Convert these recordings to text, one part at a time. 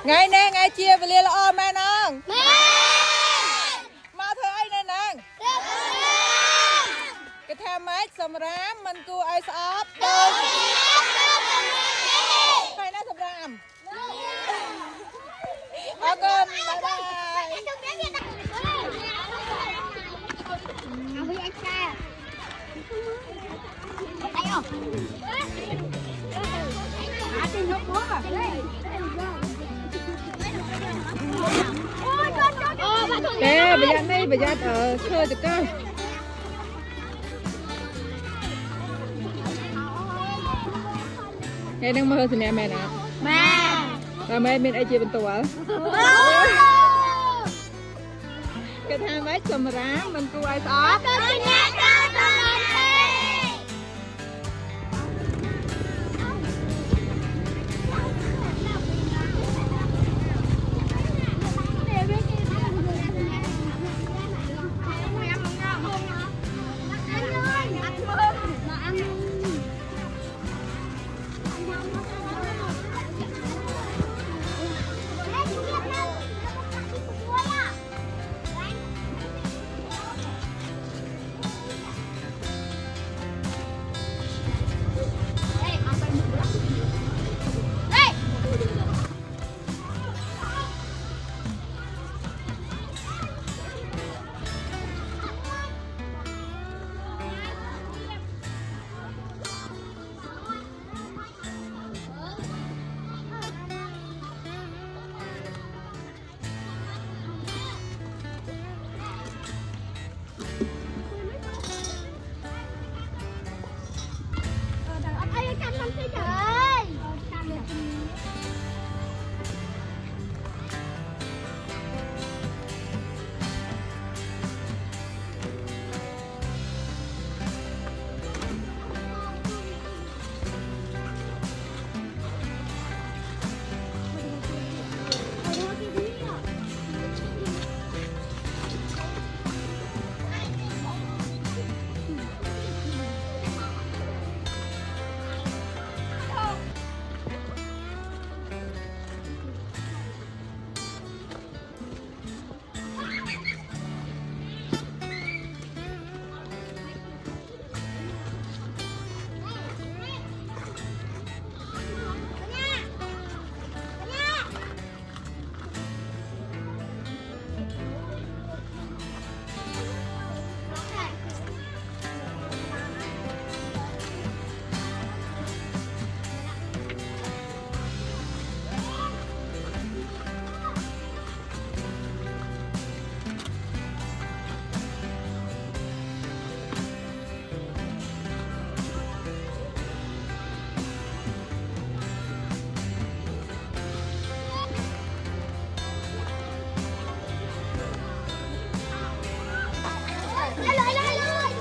ngày nè ngày chia về liền là o mẹ nong mà thôi ai nè nong cái tham máy sầm rám mình cu ai sọp đâu phải nó sầm rám ok bye bye Kê, bây giờ ở khơi được cơ. Kê đang mơ thì mẹ nè. Mẹ. Mẹ bên ai chia bên tủ ở. Cái hai mấy sầm rám mình cô ai xót.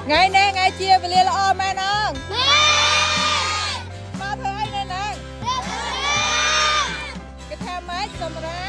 Ngày nè ngày chia về liền là o mẹ nong mà thôi ai nè nong cái tham máy sầm rám